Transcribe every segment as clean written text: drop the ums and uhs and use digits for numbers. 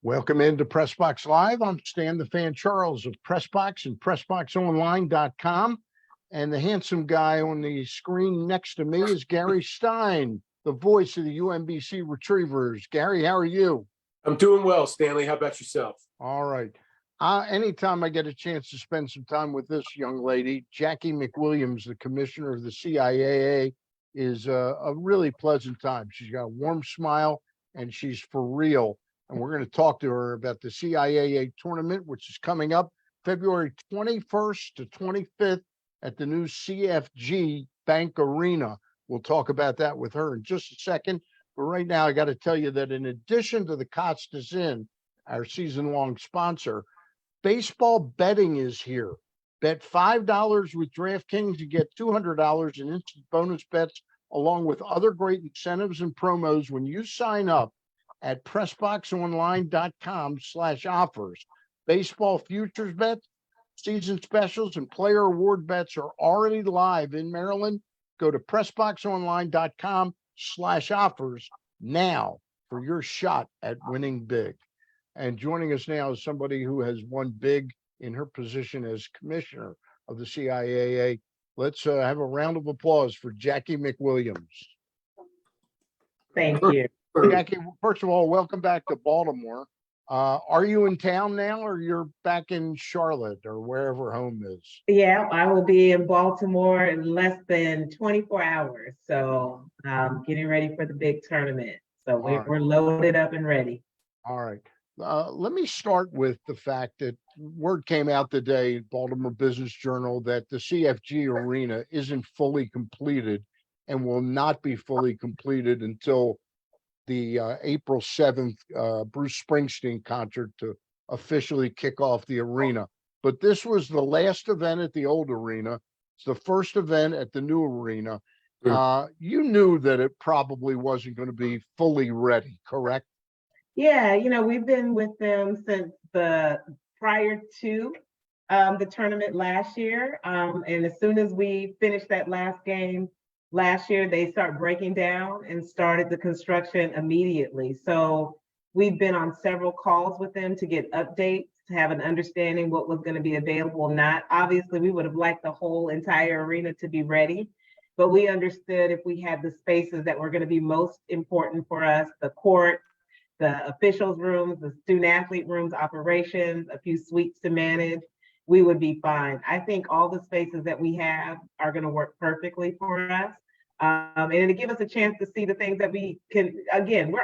Welcome into PressBox Live. I'm Stan the Fan Charles of PressBox and PressBoxOnline.com. And the handsome guy on the screen next to me is Gary Stein, the voice of the UMBC Retrievers. Gary, how are you? I'm doing well, Stanley. How about yourself? All right. Anytime I get a chance to spend some time with this young lady, Jacqie McWilliams, the commissioner of the CIAA, is a really pleasant time. She's got a warm smile and she's for real. And we're going to talk to her about the CIAA tournament, which is coming up February 21st to 25th at the new CFG Bank Arena. We'll talk about that with her in just a second. But right now, I got to tell you that in addition to the Costas Inn, our season-long sponsor, baseball betting is here. Bet $5 with DraftKings, you get $200 in instant bonus bets, along with other great incentives and promos when you sign up at PressBoxOnline.com/offers. Baseball futures bets, season specials, and player award bets are already live in Maryland. Go to PressBoxOnline.com/offers now for your shot at winning big. And joining us now is somebody who has won big in her position as commissioner of the CIAA. Let's have a round of applause for Jacqie McWilliams. Thank you. Jacqie, first of all, welcome back to Baltimore. Are you in town now, or you're back in Charlotte or wherever home is? Yeah, I will be in Baltimore in less than 24 hours. So getting ready for the big tournament. So we're loaded up and ready. All right. Let me start with the fact that word came out today, Baltimore Business Journal, that the CFG Arena isn't fully completed and will not be fully completed until the April 7th Bruce Springsteen concert to officially kick off the arena. But this was the last event at the old arena. It's the first event at the new arena. You knew that it probably wasn't going to be fully ready, correct? Yeah, we've been with them since prior to the tournament last year. And as soon as we finished that last game last year, they start breaking down and started the construction immediately. So we've been on several calls with them to get updates, to have an understanding what was going to be available. Not obviously, we would have liked the whole entire arena to be ready, but we understood if we had the spaces that were going to be most important for us, the court, the officials' rooms, the student athlete rooms, operations, a few suites to manage, we would be fine. I think all the spaces that we have are going to work perfectly for us. And to give us a chance to see the things that we can, again, we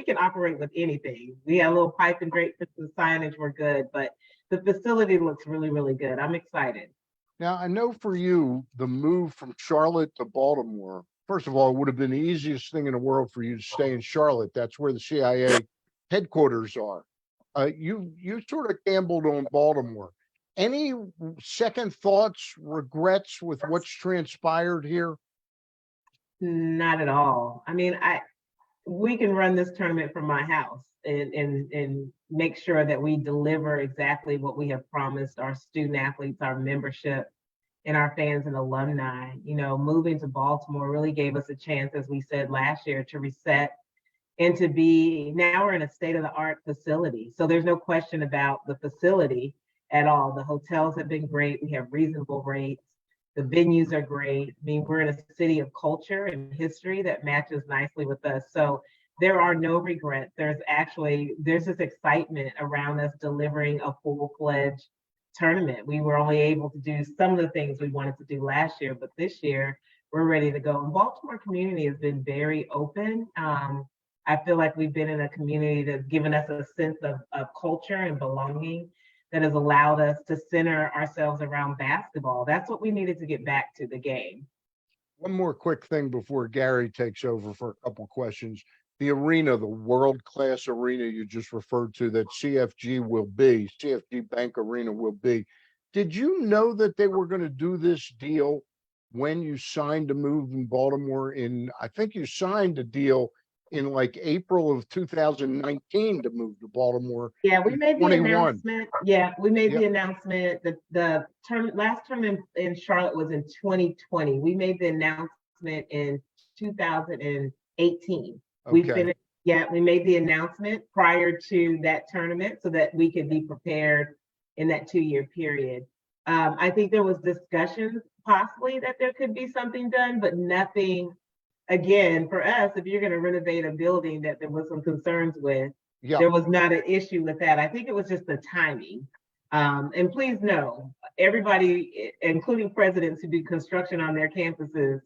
can operate with anything. We had a little pipe and drape for the signage, we're good, but the facility looks really, really good. I'm excited. Now, I know for you, the move from Charlotte to Baltimore, first of all, it would have been the easiest thing in the world for you to stay in Charlotte. That's where the CIA headquarters are. You sort of gambled on Baltimore. Any second thoughts, regrets with what's transpired here? Not at all. I mean, we can run this tournament from my house and make sure that we deliver exactly what we have promised our student athletes, our membership, and our fans and alumni. Moving to Baltimore really gave us a chance, as we said last year, to reset and now we're in a state-of-the-art facility. So there's no question about the facility at all. The hotels have been great. We have reasonable rates. The venues are great. I mean, we're in a city of culture and history that matches nicely with us. So there are no regrets. There's this excitement around us delivering a full-fledged tournament. We were only able to do some of the things we wanted to do last year, but this year we're ready to go. And Baltimore community has been very open. I feel like we've been in a community that's given us a sense of culture and belonging that has allowed us to center ourselves around basketball. That's what we needed to get back to the game. One more quick thing before Gary takes over for a couple questions. The arena, the world-class arena you just referred to that CFG Bank Arena will be. Did you know that they were going to do this deal when you signed to move in Baltimore I think you signed a deal in like April of 2019 to move to Baltimore. Yeah, we made the announcement. Yeah, we made the announcement. The last tournament in Charlotte was in 2020. We made the announcement in 2018. We finished Yeah, we made the announcement prior to that tournament so that we could be prepared in that 2-year period. I think there was discussion possibly that there could be something done, but nothing, again, for us, if you're gonna renovate a building that there was some concerns with, Yeah, there was not an issue with that. I think it was just the timing. And please know, everybody, including presidents who do construction on their campuses,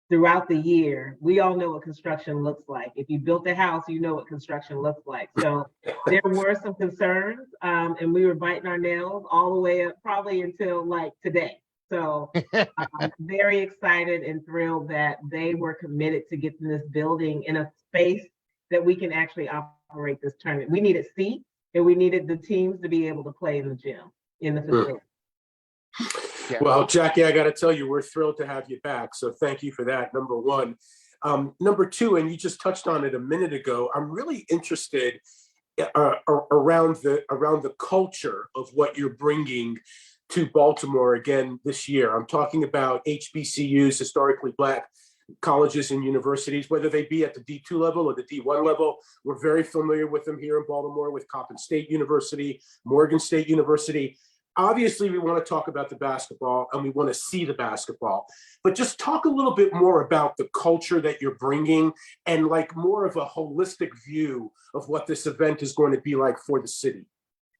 throughout the year, we all know what construction looks like. If you built a house, you know what construction looks like. So there were some concerns, and we were biting our nails all the way up probably until like today. So I'm very excited and thrilled that they were committed to getting this building in a space that we can actually operate this tournament. We needed seats and we needed the teams to be able to play in the gym, in the facility. yeah. Well, Jacqie, I got to tell you, we're thrilled to have you back. So thank you for that, number one. Number two, and you just touched on it a minute ago, I'm really interested around the culture of what you're bringing to Baltimore again this year. I'm talking about HBCUs, historically Black colleges and universities, whether they be at the D2 level or the D1 level. We're very familiar with them here in Baltimore with Coppin State University, Morgan State University. Obviously, we want to talk about the basketball and we want to see the basketball, but just talk a little bit more about the culture that you're bringing and like more of a holistic view of what this event is going to be like for the city.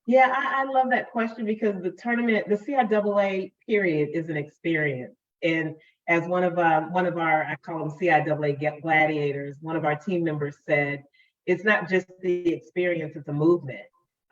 Yeah, I love that question because the tournament, the CIAA period is an experience. And as one of our, I call them CIAA gladiators, one of our team members said, it's not just the experience, it's a movement.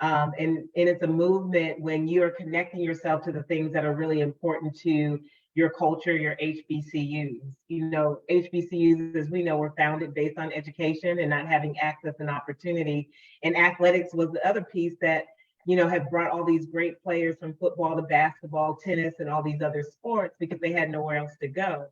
And it's a movement when you're connecting yourself to the things that are really important to your culture, your HBCUs. You know, HBCUs, as we know, were founded based on education and not having access and opportunity. And athletics was the other piece that, you know, have brought all these great players from football to basketball, tennis, and all these other sports because they had nowhere else to go.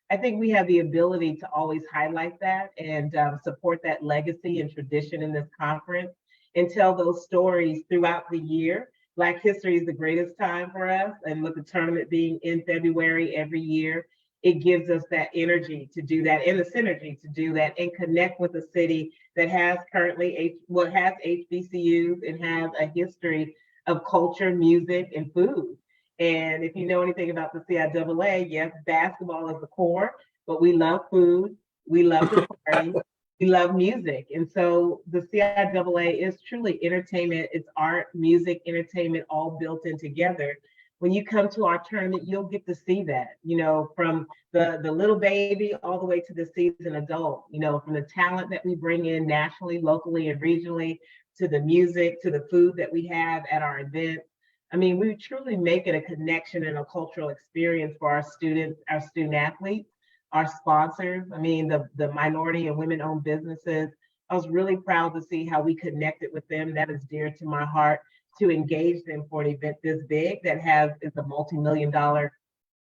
I think we have the ability to always highlight that and support that legacy and tradition in this conference and tell those stories throughout the year. Black history is the greatest time for us. And with the tournament being in February every year, it gives us that energy to do that and the synergy to do that and connect with a city that has currently, has HBCUs and has a history of culture, music, and food. And if you know anything about the CIAA, yes, basketball is the core, but we love food, we love the party, we love music. And so the CIAA is truly entertainment. It's art, music, entertainment, all built in together. When you come to our tournament, you'll get to see that, you know, from the little baby all the way to the seasoned adult, you know, from the talent that we bring in nationally, locally, and regionally, to the music, to the food that we have at our events. I mean, we truly make it a connection and a cultural experience for our students, our student athletes, our sponsors. I mean, the minority and women-owned businesses. I was really proud to see how we connected with them. That is dear to my heart, to engage them for an event this big that is a multi-million-dollar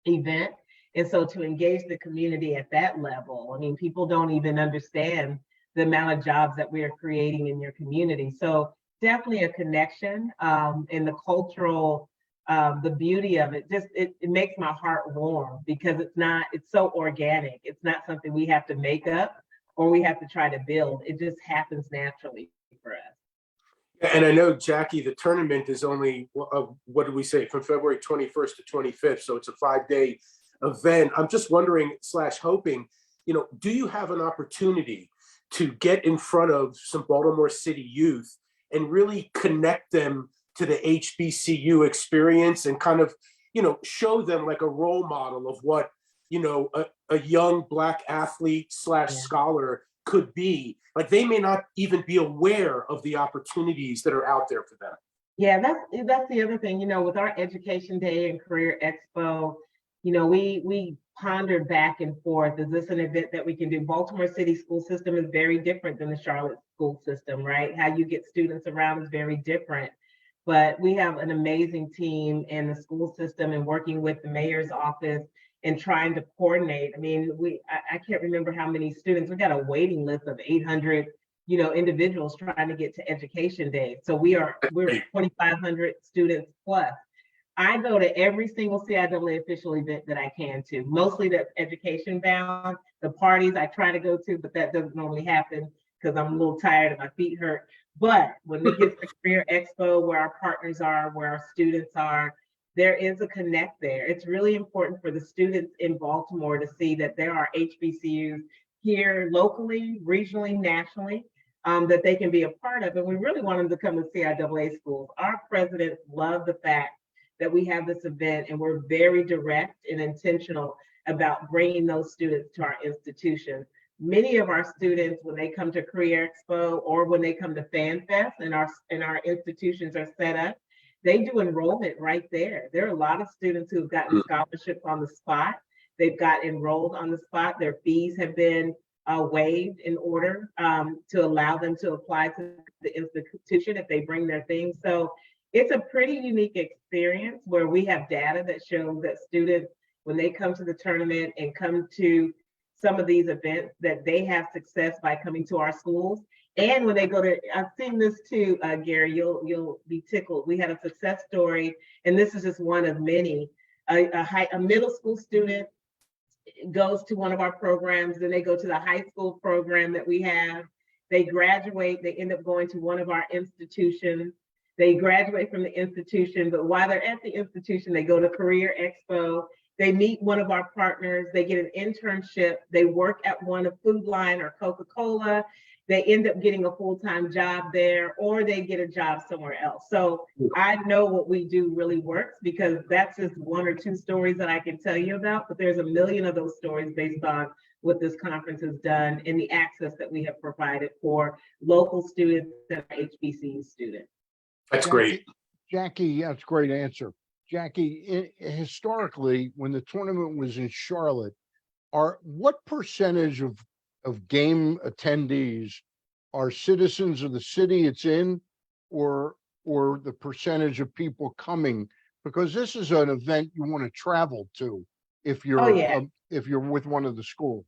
event. And so to engage the community at that level, I mean, people don't even understand the amount of jobs that we are creating in your community. So definitely a connection, and the cultural, the beauty of it, just it makes my heart warm because it's so organic. It's not something we have to make up or we have to try to build. It just happens naturally for us. And I know, Jacqie, the tournament is only, what did we say, from February 21st to 25th. So it's a 5-day event. I'm just wondering / hoping, you know, do you have an opportunity to get in front of some Baltimore City youth and really connect them to the HBCU experience and kind of, you know, show them like a role model of what, you know, a young Black athlete / scholar could be? Like, they may not even be aware of the opportunities that are out there for them. Yeah, that's the other thing, you know, with our Education Day and Career Expo, you know, we pondered back and forth, is this an event that we can do? Baltimore City school system is very different than the Charlotte school system, right? How you get students around is very different. But we have an amazing team in the school system and working with the mayor's office and trying to coordinate. I mean, I can't remember how many students, we got a waiting list of 800, you know, individuals trying to get to Education Day. So we're 2,500 students plus. I go to every single CIAA official event that I can to, mostly that's education bound. The parties I try to go to, but that doesn't normally happen. because I'm a little tired and my feet hurt. But when we get to Career Expo, where our partners are, where our students are, there is a connect there. It's really important for the students in Baltimore to see that there are HBCUs here locally, regionally, nationally, that they can be a part of. And we really want them to come to CIAA schools. Our presidents love the fact that we have this event, and we're very direct and intentional about bringing those students to our institution. Many of our students, when they come to Career Expo or when they come to Fan Fest and our institutions are set up, they do enrollment right there. There are a lot of students who've gotten scholarships on the spot. They've got enrolled on the spot. Their fees have been waived in order to allow them to apply to the institution if they bring their things. So it's a pretty unique experience where we have data that shows that students, when they come to the tournament and come to some of these events, that they have success by coming to our schools. And when they go to, I've seen this too, Gary, you'll be tickled. We had a success story, and this is just one of many. A middle school student goes to one of our programs, then they go to the high school program that we have. They graduate, they end up going to one of our institutions. They graduate from the institution, but while they're at the institution, they go to Career Expo. They meet one of our partners, they get an internship, they work at one of Food Line or Coca-Cola, they end up getting a full-time job there, or they get a job somewhere else. So I know what we do really works, because that's just one or two stories that I can tell you about, but there's a million of those stories based on what this conference has done and the access that we have provided for local students and HBCU students. That's great. Jacqie, that's a great answer. Jacqie, historically, when the tournament was in Charlotte, what percentage of game attendees are citizens of the city it's in, or the percentage of people coming? Because this is an event you want to travel to if you're if you're with one of the schools.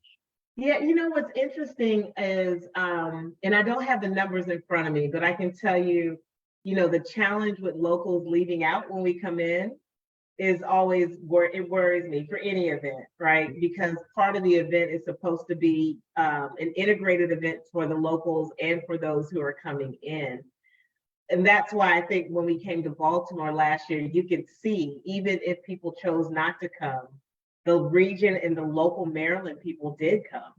Yeah, what's interesting is, and I don't have the numbers in front of me, but I can tell you, the challenge with locals leaving out when we come in is always where it worries me for any event, right? Because part of the event is supposed to be an integrated event for the locals and for those who are coming in. And that's why I think when we came to Baltimore last year, you could see, even if people chose not to come, the region and the local Maryland people did come.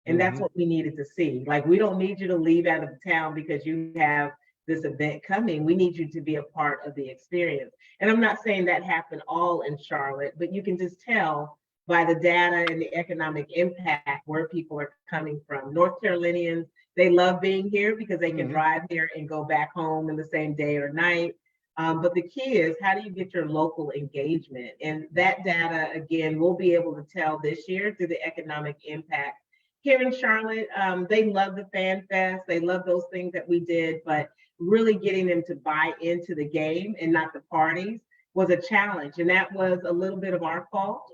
And that's what we needed to see. Like, we don't need you to leave out of town because you have this event coming. We need you to be a part of the experience. And I'm not saying that happened all in Charlotte, but you can just tell by the data and the economic impact where people are coming from. North Carolinians, they love being here because they can drive here and go back home in the same day or night. But the key is, how do you get your local engagement? And that data, again, we'll be able to tell this year through the economic impact. Here in Charlotte, they love the Fan Fest. They love those things that we did, but really getting them to buy into the game and not the parties was a challenge. And that was a little bit of our fault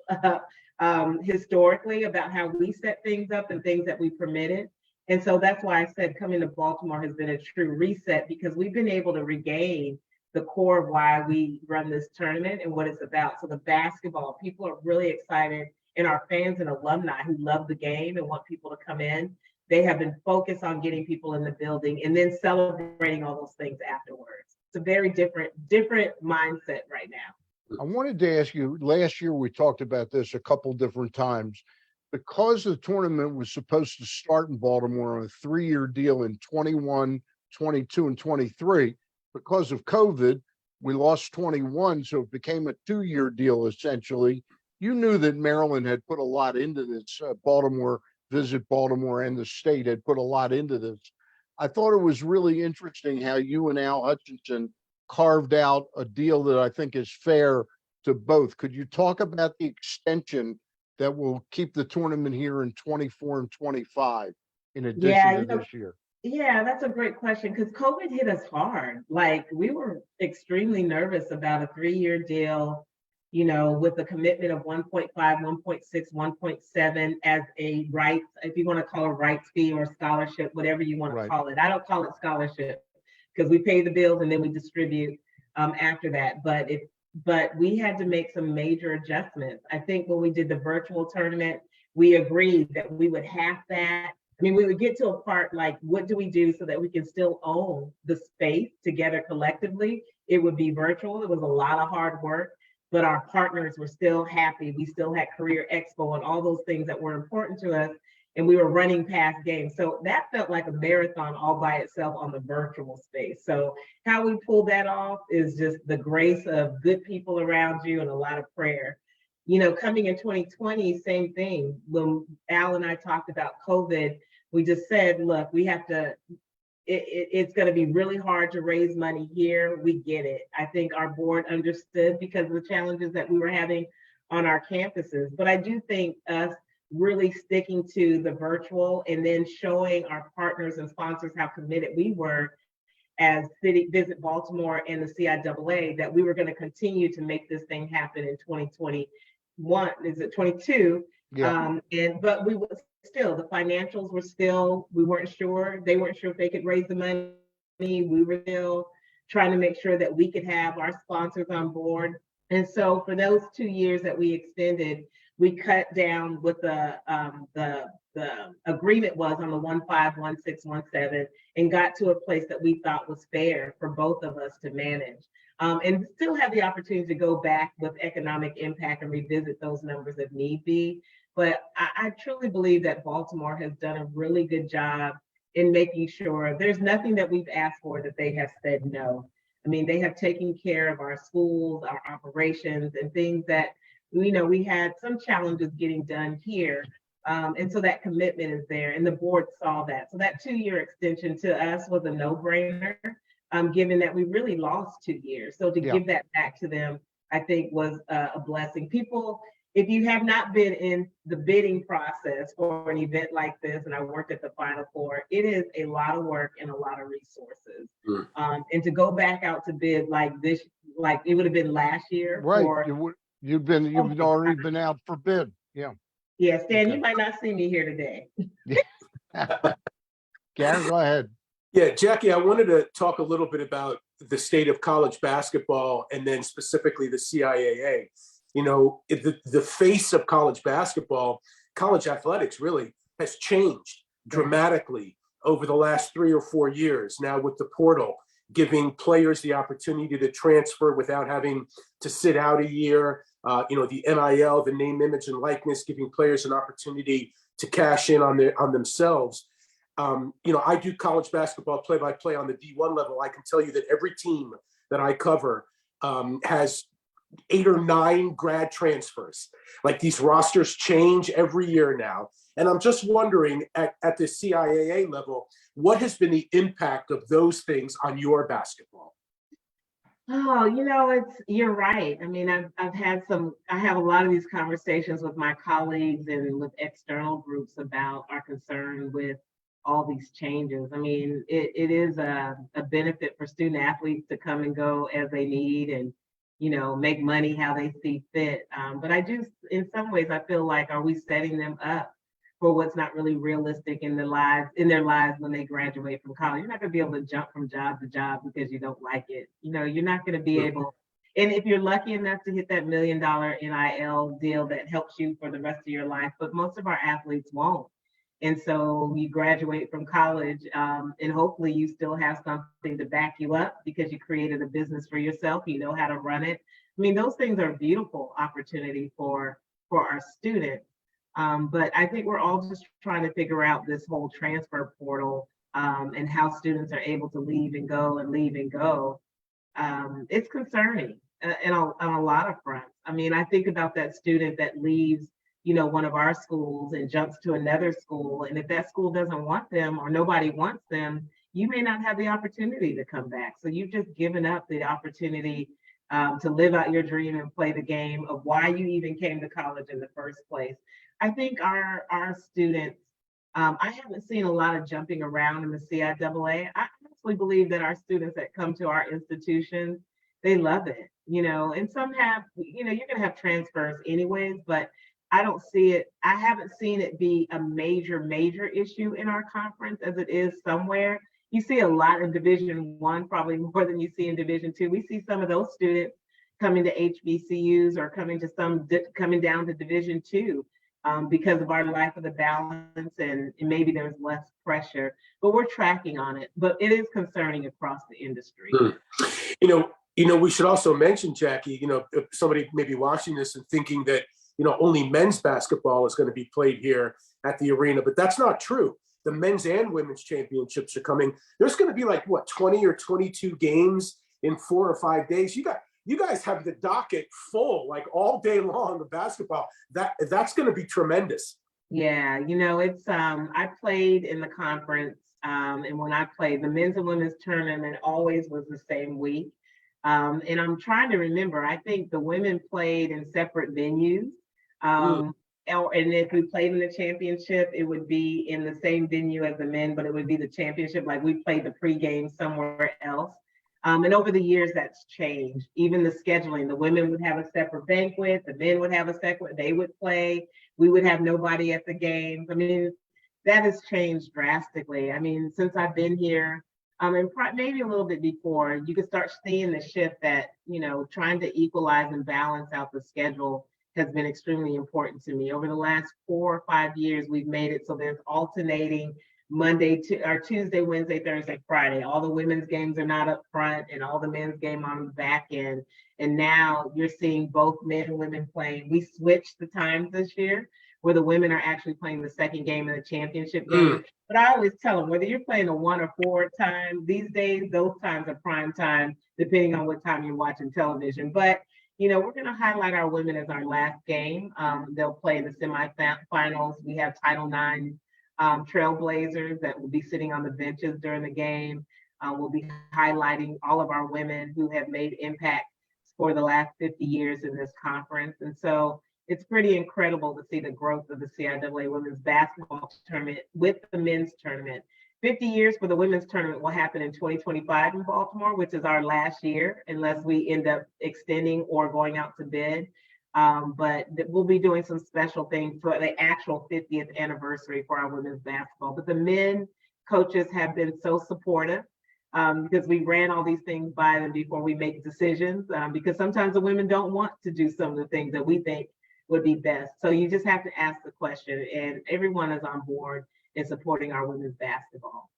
historically about how we set things up and things that we permitted. And so that's why I said coming to Baltimore has been a true reset, because we've been able to regain the core of why we run this tournament and what it's about. So the basketball, people are really excited, and our fans and alumni who love the game and want people to come in, they have been focused on getting people in the building and then celebrating all those things afterwards. It's a very different mindset right now. I wanted to ask you, last year we talked about this a couple different times. Because the tournament was supposed to start in Baltimore on a 3-year deal in 21, 22, and 23, because of COVID, we lost 21, so it became a 2-year deal essentially. You knew that Maryland had put a lot into this. Visit Baltimore and the state had put a lot into this. I thought it was really interesting how you and Al Hutchinson carved out a deal that I think is fair to both. Could you talk about the extension that will keep the tournament here in 24 and 25 in addition to this year? Yeah, that's a great question, because COVID hit us hard. Like, we were extremely nervous about a 3-year deal, with a commitment of 1.5, 1.6, 1.7 as a rights, if you want to call it a rights fee or scholarship, whatever you want to call it. I don't call it scholarship because we pay the bills and then we distribute after that. But we had to make some major adjustments. I think when we did the virtual tournament, we agreed that we would half that I mean, we would get to a part like, what do we do so that we can still own the space together collectively? It would be virtual. It was a lot of hard work, but our partners were still happy. We still had Career Expo and all those things that were important to us. And we were running past games. So that felt like a marathon all by itself on the virtual space. So how we pulled that off is just the grace of good people around you and a lot of prayer. You know, coming in 2020, same thing. When Al and I talked about COVID, we just said, look, we have to, it's going to be really hard to raise money here. We get it. I think our board understood because of the challenges that we were having on our campuses. But I do think us really sticking to the virtual and then showing our partners and sponsors how committed we were as City Visit Baltimore and the CIAA, that we were going to continue to make this thing happen in 2021. Is it 22? Yeah. But we were still, the financials were still, we weren't sure. They weren't sure if they could raise the money. We were still trying to make sure that we could have our sponsors on board. And so for those 2 years that we extended, we cut down what the agreement was on the 151617 and got to a place that we thought was fair for both of us to manage. And still have the opportunity to go back with economic impact and revisit those numbers if need be. But I truly believe that Baltimore has done a really good job in making sure there's nothing that we've asked for that they have said no. I mean, they have taken care of our schools, our operations, and things that, you know, we had some challenges getting done here. And so that commitment is there, and the board saw that. So that 2-year extension to us was a no-brainer, given that we really lost 2 years. So to give that back to them, I think was a blessing. People, if you have not been in the bidding process for an event like this, and I worked at the Final Four, it is a lot of work and a lot of resources. And to go back out to bid like this, like it would have been last year. Right. You've already been out for bid. Yeah. Yeah, Stan, you might not see me here today. Gary, go ahead. Yeah, Jacqie, I wanted to talk a little bit about the state of college basketball and then specifically the CIAA. You know, the face of college basketball, college athletics really has changed dramatically over the last 3 or 4 years now with the portal, giving players the opportunity to transfer without having to sit out a year. You know, the NIL, the name, image, and likeness, giving players an opportunity to cash in on themselves. You know, I do college basketball play-by-play on the D1 level. I can tell you that every team that I cover has 8 or 9 grad transfers. Like, these rosters change every year now. And I'm just wondering at the CIAA level, what has been the impact of those things on your basketball? Oh, you know, you're right. I mean, I have a lot of these conversations with my colleagues and with external groups about our concern with all these changes. I mean, it is a benefit for student athletes to come and go as they need and, you know, make money how they see fit. But I do, in some ways, I feel like, are we setting them up for what's not really realistic in their lives when they graduate from college? You're not going to be able to jump from job to job because you don't like it. You know, you're not going to be able, and if you're lucky enough to hit that $1 million NIL deal that helps you for the rest of your life, but most of our athletes won't. And so you graduate from college and hopefully you still have something to back you up because you created a business for yourself. You know how to run it. I mean, those things are a beautiful opportunity for our students. But I think we're all just trying to figure out this whole transfer portal and how students are able to leave and go and leave and go. It's concerning on a lot of fronts. I mean, I think about that student that leaves, you know, one of our schools and jumps to another school. And if that school doesn't want them or nobody wants them, you may not have the opportunity to come back. So you've just given up the opportunity to live out your dream and play the game of why you even came to college in the first place. I think our students, I haven't seen a lot of jumping around in the CIAA. I honestly believe that our students that come to our institutions, they love it, you know, and some have, you know, you're going to have transfers anyways, but I don't see it. I haven't seen it be a major issue in our conference as it is somewhere. You see a lot in Division I, probably more than you see in Division II. We see some of those students coming to HBCUs or coming down to Division II. because of our lack of the balance, and maybe there's less pressure, but we're tracking on it. But it is concerning across the industry. We should also mention, Jacqie, if somebody may be watching this and thinking that, only men's basketball is going to be played here at the arena, but that's not true. The men's and women's championships are coming. There's going to be 20 or 22 games in 4 or 5 days. You guys have the docket full, all day long of basketball. That's going to be tremendous. Yeah, it's I played in the conference, and when I played, the men's and women's tournament always was the same week. And I'm trying to remember, I think the women played in separate venues. And if we played in the championship, it would be in the same venue as the men, but it would be the championship. Like we played the pregame somewhere else. And over the years, that's changed. Even the scheduling, the women would have a separate banquet, the men would have a separate, they would play. We would have nobody at the games. I mean, that has changed drastically. I mean, since I've been here, and maybe a little bit before, you can start seeing the shift that, trying to equalize and balance out the schedule has been extremely important to me. Over the last 4 or 5 years, we've made it so there's alternating Tuesday, Wednesday, Thursday, Friday. All the women's games are not up front and all the men's game on the back end. And now you're seeing both men and women playing. We switched the times this year where the women are actually playing the second game of the championship game. But I always tell them, whether you're playing a 1 or 4 time, these days, those times are prime time, depending on what time you're watching television. But, we're going to highlight our women as our last game. They'll play in the semifinals. We have Title IX Trailblazers that will be sitting on the benches during the game. We'll be highlighting all of our women who have made impact for the last 50 years in this conference. And so it's pretty incredible to see the growth of the CIAA women's basketball tournament with the men's tournament. 50 years for the women's tournament will happen in 2025 in Baltimore, which is our last year, unless we end up extending or going out to bid. But we'll be doing some special things for the actual 50th anniversary for our women's basketball. But the men coaches have been so supportive because we ran all these things by them before we make decisions, because sometimes the women don't want to do some of the things that we think would be best. So you just have to ask the question, and everyone is on board in supporting our women's basketball.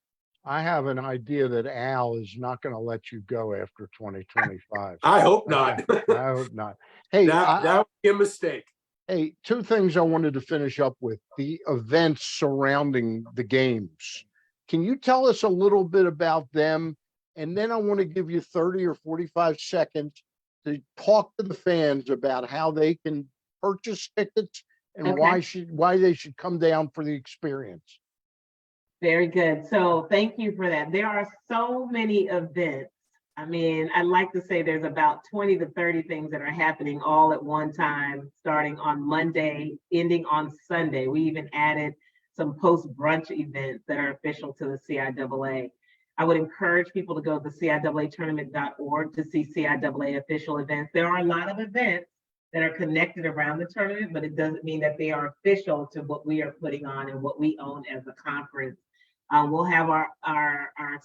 I have an idea that Al is not going to let you go after 2025. I hope not. I hope not. Hey, that would be a mistake. Hey, 2 things I wanted to finish up with: the events surrounding the games. Can you tell us a little bit about them? And then I want to give you 30 or 45 seconds to talk to the fans about how they can purchase tickets and why they should come down for the experience. Very good. So thank you for that. There are so many events. I mean, I'd like to say there's about 20 to 30 things that are happening all at one time, starting on Monday, ending on Sunday. We even added some post-brunch events that are official to the CIAA. I would encourage people to go to CIAAtournament.org to see CIAA official events. There are a lot of events that are connected around the tournament, but it doesn't mean that they are official to what we are putting on and what we own as a conference. We'll have our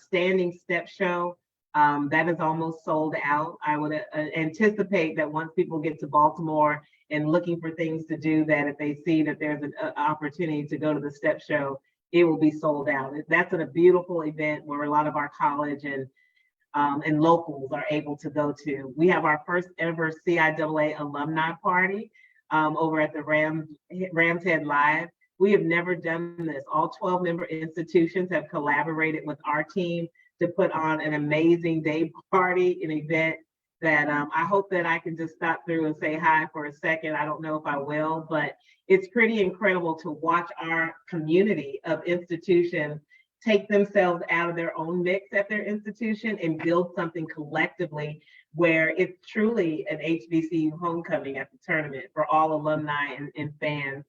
standing step show. That is almost sold out. I would anticipate that once people get to Baltimore and looking for things to do, that if they see that there's an opportunity to go to the step show, it will be sold out. That's a beautiful event where a lot of our college and locals are able to go to. We have our first ever CIAA alumni party over at the Rams Head Live. We have never done this. All 12 member institutions have collaborated with our team to put on an amazing day party, an event that I hope that I can just stop through and say hi for a second. I don't know if I will, but it's pretty incredible to watch our community of institutions take themselves out of their own mix at their institution and build something collectively where it's truly an HBCU homecoming at the tournament for all alumni and fans.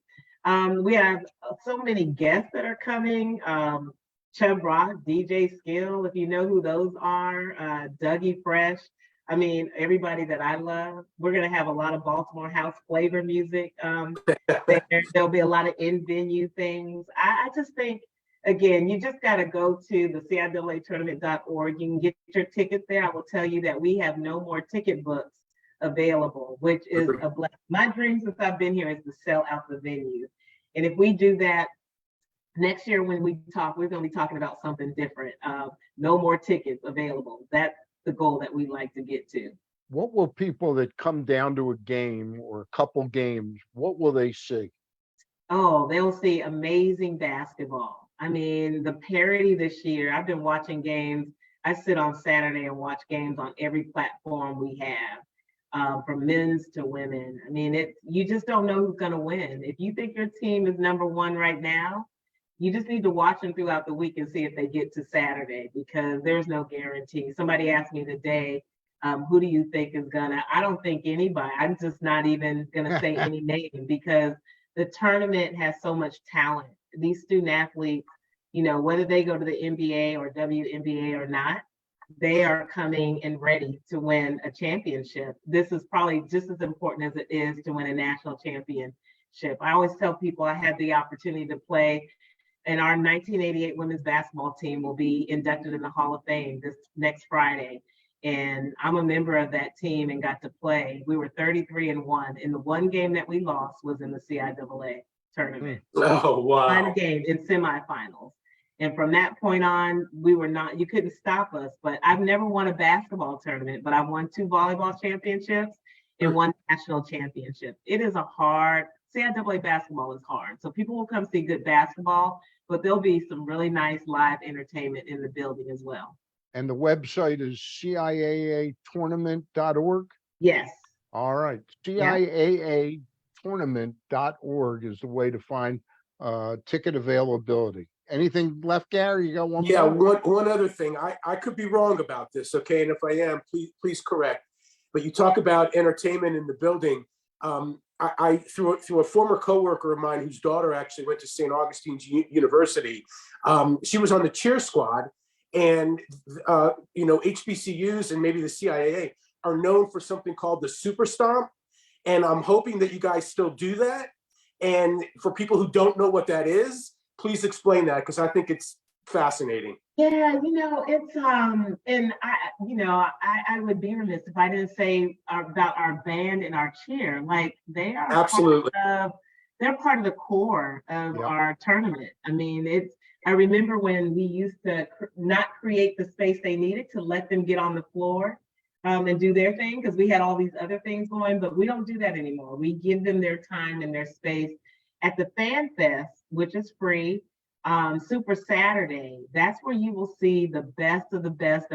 We have so many guests that are coming. Chubb Rock, DJ Skill, if you know who those are, Dougie Fresh. I mean, everybody that I love. We're going to have a lot of Baltimore house flavor music. There'll be a lot of in-venue things. I just think, again, you just got to go to the CIAAtournament.org. You can get your tickets there. I will tell you that we have no more ticket books available, which is a blessing. My dream since I've been here is to sell out the venue. And if we do that next year, when we talk, we're going to be talking about something different. No more tickets available. That's the goal that we like to get to. What will people that come down to a game or a couple games, what will they see? Oh, they'll see amazing basketball. I mean, the parity this year, I've been watching games. I sit on Saturday and watch games on every platform we have, from men's to women. I mean, you just don't know who's going to win. If you think your team is number one right now, you just need to watch them throughout the week and see if they get to Saturday, because there's no guarantee. Somebody asked me today, who do you think is gonna? I don't think anybody. I'm just not even gonna say any name, because the tournament has so much talent. These student athletes, whether they go to the NBA or WNBA or not, they are coming and ready to win a championship. This is probably just as important as it is to win a national championship. I always tell people I had the opportunity to play, and our 1988 women's basketball team will be inducted in the Hall of Fame this next Friday. And I'm a member of that team and got to play. We were 33-1. And the one game that we lost was in the CIAA tournament. Oh, wow. Final game in semifinals. And from that point on, you couldn't stop us. But I've never won a basketball tournament, but I've won 2 volleyball championships and 1 national championship. It is CIAA basketball is hard. So people will come see good basketball, but there'll be some really nice live entertainment in the building as well. And the website is CIAAtournament.org? Yes. All right. CIAAtournament.org is the way to find ticket availability. Anything left, Gary? You got one Yeah, more? one other thing. I could be wrong about this, okay? And if I am, please correct. But you talk about entertainment in the building. I through a former coworker of mine whose daughter actually went to St. Augustine's University. She was on the cheer squad. And, HBCUs and maybe the CIAA are known for something called the Super Stomp. And I'm hoping that you guys still do that. And for people who don't know what that is, please explain that, because I think it's fascinating. Yeah, it's and I would be remiss if I didn't say about our band and our cheer. Like, they are Absolutely. they're part of the core of our tournament. I mean, I remember when we used to not create the space they needed to let them get on the floor and do their thing, because we had all these other things going, but we don't do that anymore. We give them their time and their space. At the Fan Fest, which is free, Super Saturday, that's where you will see the best of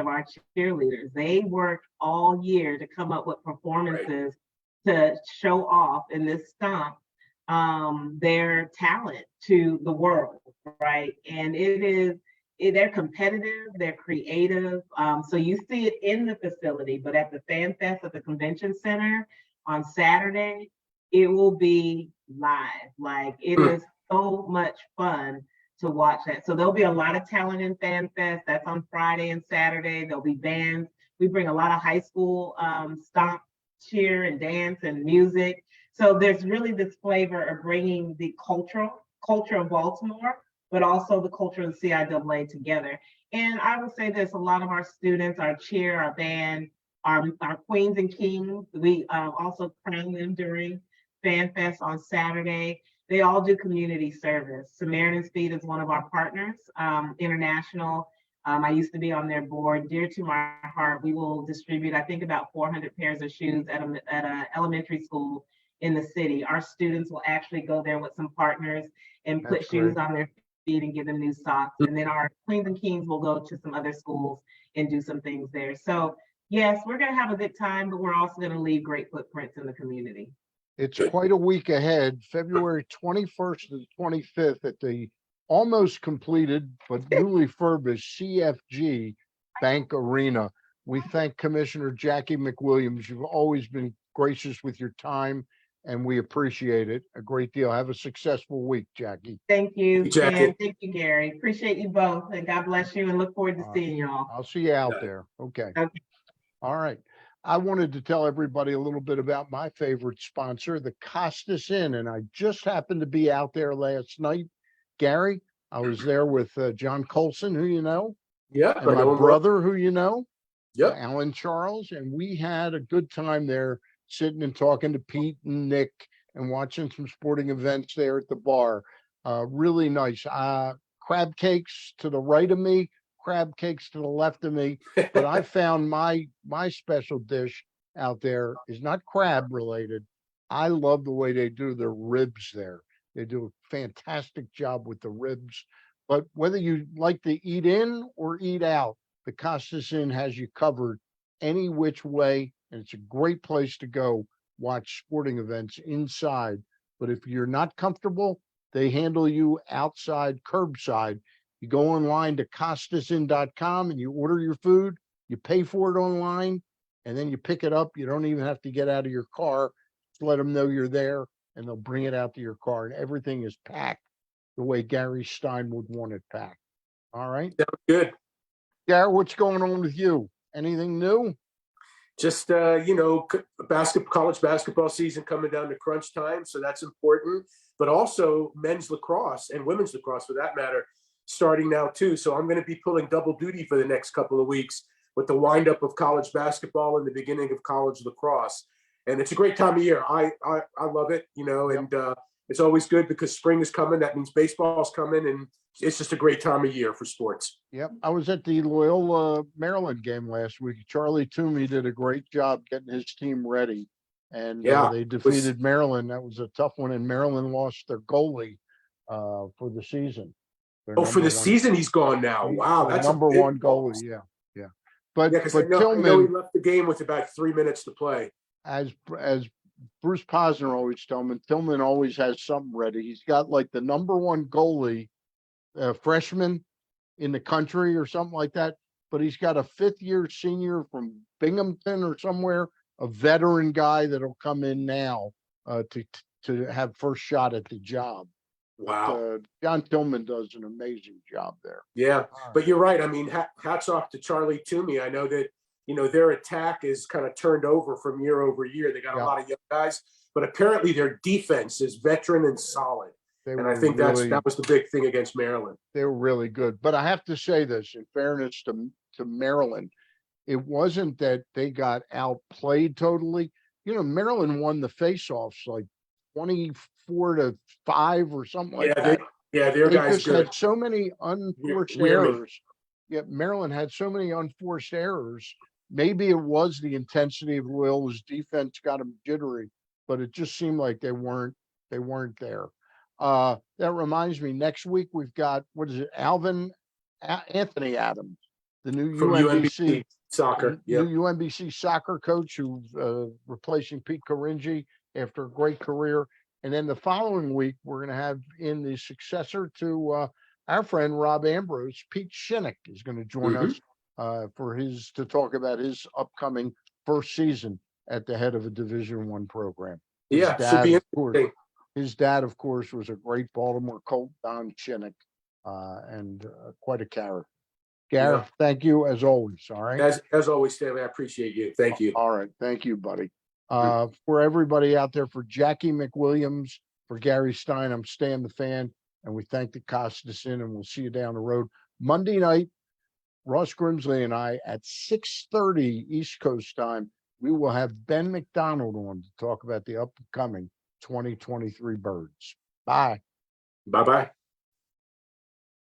our cheerleaders. They work all year to come up with performances to show off in this stomp their talent to the world, right? And they're competitive, they're creative. So you see it in the facility, but at the Fan Fest at the Convention Center on Saturday, it will be live. Like, it is so much fun to watch that. So there'll be a lot of talent in Fan Fest. That's on Friday and Saturday. There'll be bands. We bring a lot of high school stomp, cheer, and dance and music. So there's really this flavor of bringing the culture of Baltimore, but also the culture of the CIAA together. And I will say this, a lot of our students, our cheer, our band, our queens and kings, we also crown them during Fan Fest on Saturday. They all do community service. Samaritan's Feet is one of our partners, international. I used to be on their board. Dear to my heart, we will distribute, I think, about 400 pairs of shoes at an elementary school in the city. Our students will actually go there with some partners and put shoes on their feet and give them new socks. And then our Queens and Kings will go to some other schools and do some things there. So yes, we're going to have a good time, but we're also going to leave great footprints in the community. It's quite a week ahead, February 21st to the 25th at the almost completed but newly furbished CFG Bank Arena. We thank Commissioner Jacqie McWilliams. You've always been gracious with your time, and we appreciate it a great deal. Have a successful week, Jacqie. Thank you, Jacqie. Dan. Thank you, Gary. Appreciate you both, and God bless you, and look forward to seeing you all. I'll see you out there. Okay. All right. I wanted to tell everybody a little bit about my favorite sponsor, the Costas Inn, and I just happened to be out there last night. Gary, I was there with John Colson, who you know, and my brother, who you know, Alan Charles, and we had a good time there sitting and talking to Pete and Nick and watching some sporting events there at the bar. Really nice. Crab cakes to the right of me, crab cakes to the left of me. But I found my special dish out there is not crab related. I love the way they do their ribs there. They do a fantastic job with the ribs. But whether you like to eat in or eat out, the Costas Inn has you covered any which way, and it's a great place to go watch sporting events inside. But if you're not comfortable, they handle you outside, curbside. You go online to costasin.com and you order your food, you pay for it online, and then you pick it up. You don't even have to get out of your car. Just let them know you're there, and they'll bring it out to your car. And everything is packed the way Gary Stein would want it packed. All right. Sounds good. Gary, what's going on with you? Anything new? Just college basketball season coming down to crunch time, so that's important. But also men's lacrosse and women's lacrosse, for that matter, starting now too. So I'm going to be pulling double duty for the next couple of weeks with the windup of college basketball and the beginning of college lacrosse. And it's a great time of year. I love it, and it's always good because spring is coming. That means baseball's coming, and it's just a great time of year for sports. Yep. I was at the Loyola Maryland game last week. Charlie Toomey did a great job getting his team ready. And they defeated Maryland. That was a tough one. And Maryland lost their goalie for the season. For the season, he's gone now. Wow. That's number one goalie. Yeah. Yeah. But Tillman, I know he left the game with about 3 minutes to play. As Bruce Posner always told me, Tillman always has something ready. He's got like the number one goalie freshman in the country or something like that, but he's got a fifth-year senior from Binghamton or somewhere, a veteran guy that'll come in now to have first shot at the job. Wow. John Tillman does an amazing job there. Yeah, but you're right. I mean, hats off to Charlie Toomey. I know that, their attack is kind of turned over from year over year. They got a lot of young guys, but apparently their defense is veteran and solid. And I think that was the big thing against Maryland. They were really good. But I have to say this, in fairness to Maryland, it wasn't that they got outplayed totally. Maryland won the faceoffs like 24-5 or something like that. Their guys had so many unforced errors. Yeah, Maryland had so many unforced errors. Maybe it was the intensity of Loyola's defense got them jittery, but it just seemed like they weren't there. That reminds me, next week we've got, Anthony Adams, the new UMBC soccer, new UMBC soccer coach who's replacing Pete Caringi after a great career. And then the following week, we're going to have in the successor to our friend Rob Ambrose, Pete Shinnick is going to join us to talk about his upcoming first season at the head of a Division I program. His dad, of course, was a great Baltimore Colt, Don Shinnick, and quite a character. Gareth, thank you as always. All right. As always, Stanley, I appreciate you. Thank you. All right. Thank you, buddy. For everybody out there, for Jacqie McWilliams, for Gary Stein, I'm Stan the Fan, and we thank the Costas Inn, and we'll see you down the road. Monday night, Ross Grimsley and I at 6:30 East Coast time, we will have Ben McDonald on to talk about the upcoming 2023 Birds. Bye. Bye-bye.